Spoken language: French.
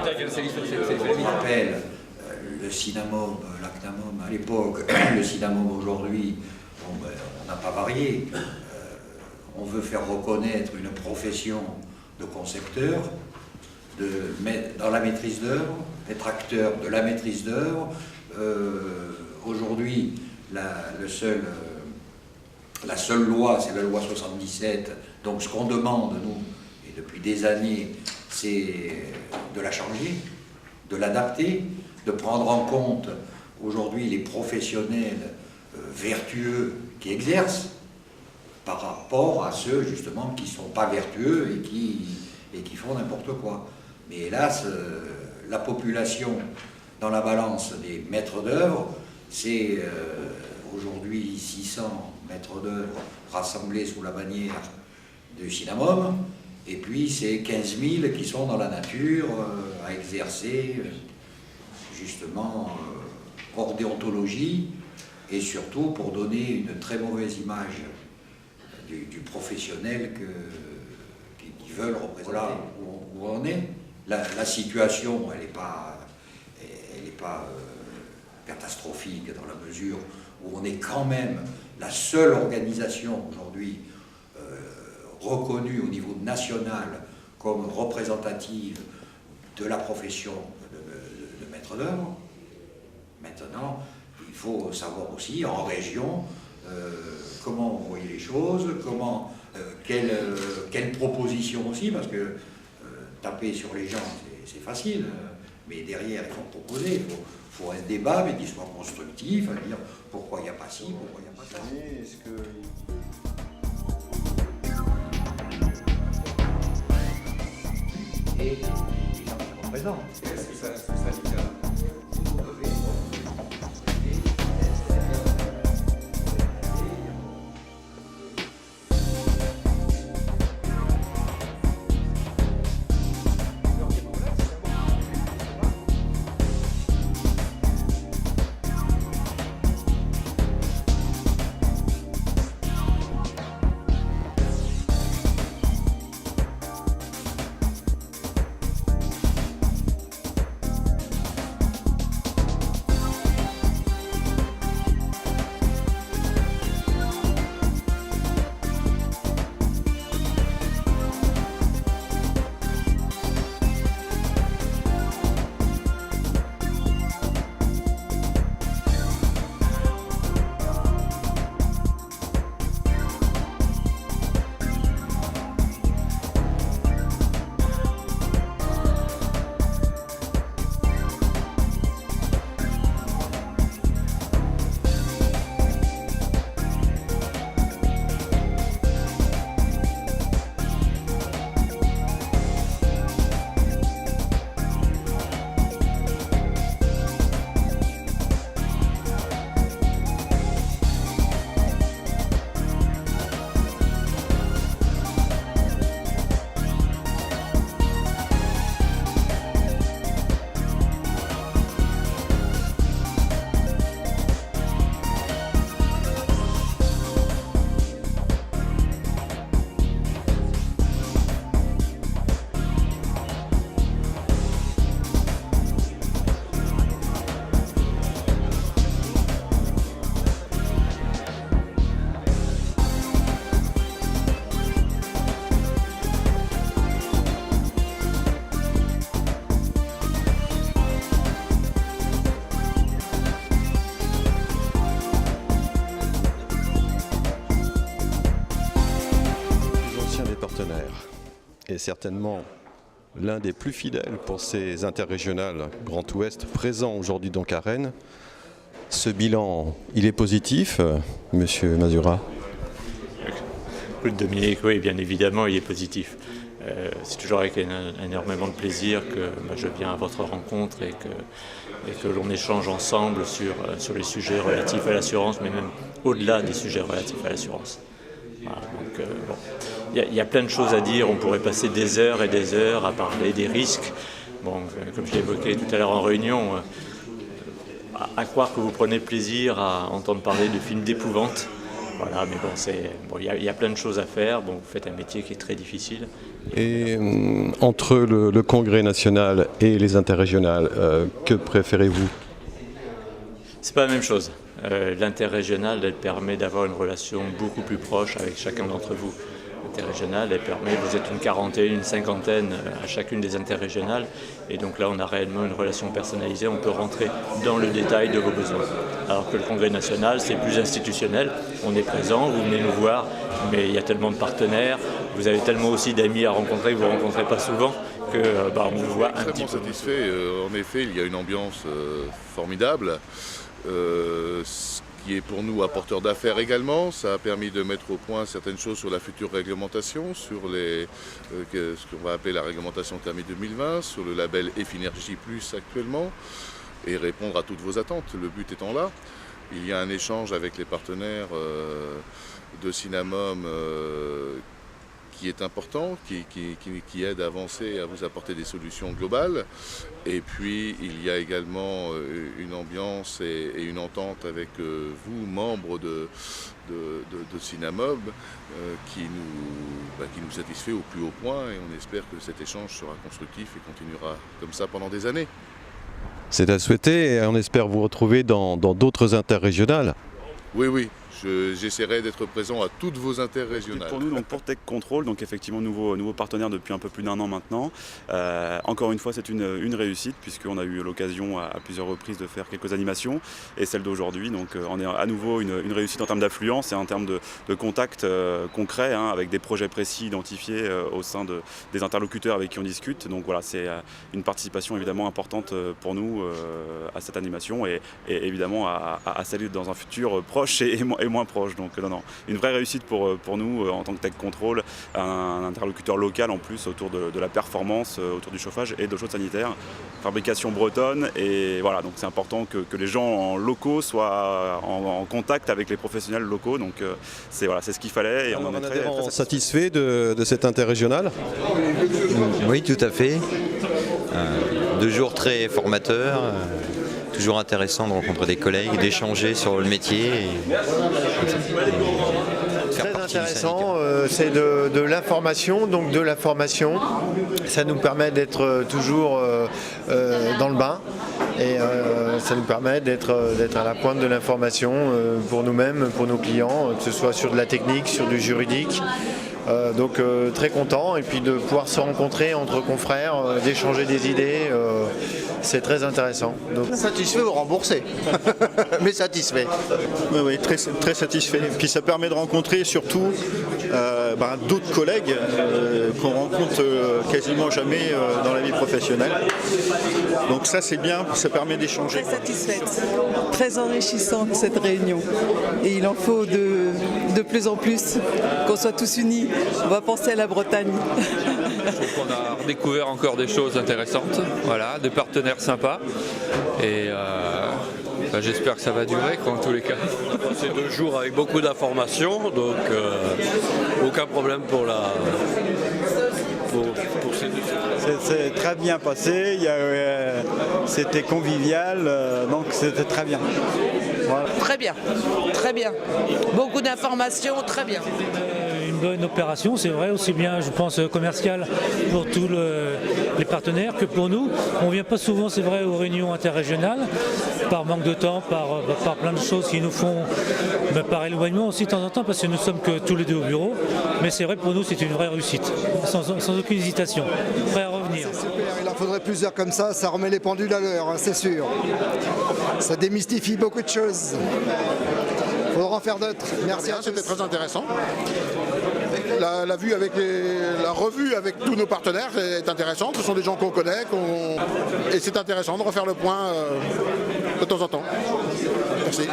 On rappelle le Cinnamome, l'Acnamome à l'époque, le Cinnamome aujourd'hui, bon, ben, on n'a pas varié. On veut faire reconnaître une profession de concepteur, dans la maîtrise d'œuvre, être acteur de la maîtrise d'œuvre. Aujourd'hui, la seule loi, c'est la loi 77. Donc ce qu'on demande, nous, et depuis des années, c'est de la changer, de l'adapter, de prendre en compte aujourd'hui les professionnels vertueux qui exercent par rapport à ceux justement qui ne sont pas vertueux et qui font n'importe quoi. Mais hélas, la population dans la balance des maîtres d'œuvre, c'est aujourd'hui 600 maîtres d'œuvre rassemblés sous la bannière du Cinnamome, et puis c'est 15 000 qui sont dans la nature à exercer justement hors déontologie, et surtout pour donner une très mauvaise image du professionnel qui veulent représenter. Voilà où on est. La situation, elle n'est pas catastrophique dans la mesure où on est quand même la seule organisation aujourd'hui reconnue au niveau national comme représentative de la profession de maître d'œuvre. Maintenant, il faut savoir aussi en région comment vous voyez les choses, quelles propositions aussi, parce que taper sur les gens c'est facile, mais derrière il faut proposer, il faut un débat mais qui soit constructif, à dire pourquoi il n'y a pas ci, pourquoi il n'y a pas ça. Et les gens qui sont présents. Est-ce que ça syndicat est certainement l'un des plus fidèles pour ces interrégionales Grand Ouest présents aujourd'hui donc à Rennes. Ce bilan, il est positif, Monsieur Mazura? Claude Dominique, oui, bien évidemment, il est positif. C'est toujours avec énormément de plaisir que je viens à votre rencontre et que l'on échange ensemble sur les sujets relatifs à l'assurance, mais même au-delà des sujets relatifs à l'assurance. Voilà, donc, bon. Il y a plein de choses à dire, on pourrait passer des heures et des heures à parler des risques. Bon, comme je l'ai évoqué tout à l'heure en réunion, à croire que vous prenez plaisir à entendre parler de films d'épouvante. Voilà, mais bon, il y a plein de choses à faire. Bon, vous faites un métier qui est très difficile, Et entre le congrès national et les interrégionales, que préférez-vous? C'est pas la même chose. L'interrégionale, elle permet d'avoir une relation beaucoup plus proche avec chacun d'entre vous. L'interrégionale, elle permet, vous êtes une quarantaine, une cinquantaine à chacune des interrégionales, et donc là on a réellement une relation personnalisée, on peut rentrer dans le détail de vos besoins. Alors que le congrès national, c'est plus institutionnel, on est présent, vous venez nous voir, mais il y a tellement de partenaires, vous avez tellement aussi d'amis à rencontrer que vous ne rencontrez pas souvent, que on vous voit un petit peu. Extrêmement satisfait, en effet, il y a une ambiance formidable. Ce qui est pour nous apporteur d'affaires également, ça a permis de mettre au point certaines choses sur la future réglementation, sur ce qu'on va appeler la réglementation Thermi 2020, sur le label Effinergie Plus actuellement, et répondre à toutes vos attentes, le but étant là. Il y a un échange avec les partenaires de Synamome qui est important, qui aide à avancer et à vous apporter des solutions globales. Et puis il y a également une ambiance et une entente avec vous, membres de Synamome, qui nous satisfait au plus haut point, et on espère que cet échange sera constructif et continuera comme ça pendant des années. C'est à souhaiter et on espère vous retrouver dans d'autres interrégionales. Oui. J'essaierai d'être présent à toutes vos interrégionales. Pour nous, donc pour Tech Control, donc effectivement nouveau partenaire depuis un peu plus d'1 an maintenant. Encore une fois, c'est une réussite puisqu'on a eu l'occasion à plusieurs reprises de faire quelques animations, et celle d'aujourd'hui, donc on est à nouveau une réussite en termes d'affluence et en termes de contacts concrets, avec des projets précis identifiés au sein des interlocuteurs avec qui on discute. Donc voilà, c'est une participation évidemment importante pour nous à cette animation, et évidemment à saluer dans un futur proche et moins proche. Donc non, une vraie réussite pour nous en tant que Tech Control, un interlocuteur local en plus autour de la performance, autour du chauffage et de l'eau chaude sanitaire, fabrication bretonne, et voilà, donc c'est important que les gens locaux soient en contact avec les professionnels locaux, donc c'est ce qu'il fallait, et on en est très satisfait de cette interrégionale. Oui, tout à fait. 2 jours très formateurs. Toujours intéressant de rencontrer des collègues, d'échanger sur le métier. Très intéressant, c'est de l'information, donc de la formation. Ça nous permet d'être toujours dans le bain, et ça nous permet d'être à la pointe de l'information pour nous-mêmes, pour nos clients, que ce soit sur de la technique, sur du juridique. Donc très content, et puis de pouvoir se rencontrer entre confrères, d'échanger des idées, c'est très intéressant. Donc... Satisfait ou remboursé, mais satisfait. Oui, très satisfait. Et puis ça permet de rencontrer surtout d'autres collègues qu'on rencontre quasiment jamais dans la vie professionnelle. Donc ça c'est bien, ça permet d'échanger. Très satisfaite, très enrichissante cette réunion. Et il en faut de plus en plus, qu'on soit tous unis. On va penser à la Bretagne. Je trouve qu'on a redécouvert encore des choses intéressantes, voilà, des partenaires sympas, et j'espère que ça va durer, en tous les cas. C'est 2 jours avec beaucoup d'informations, donc aucun problème pour ces 2 jours. C'est très bien passé, c'était convivial, donc c'était très bien. Voilà. Très bien, très bien. Beaucoup d'informations, très bien. Une bonne opération, c'est vrai, aussi bien, je pense, commercial pour tous les partenaires que pour nous. On ne vient pas souvent, c'est vrai, aux réunions interrégionales, par manque de temps, par plein de choses qui nous font, par éloignement aussi de temps en temps, parce que nous sommes que tous les 2 au bureau. Mais c'est vrai, pour nous, c'est une vraie réussite, sans aucune hésitation. Prêt à revenir. C'est super, il en faudrait plusieurs comme ça remet les pendules à l'heure, c'est sûr. Ça démystifie beaucoup de choses. Il faudra en faire d'autres. Merci. C'était très intéressant. La revue avec tous nos partenaires est intéressante. Ce sont des gens qu'on connaît, et c'est intéressant de refaire le point de temps en temps. Merci.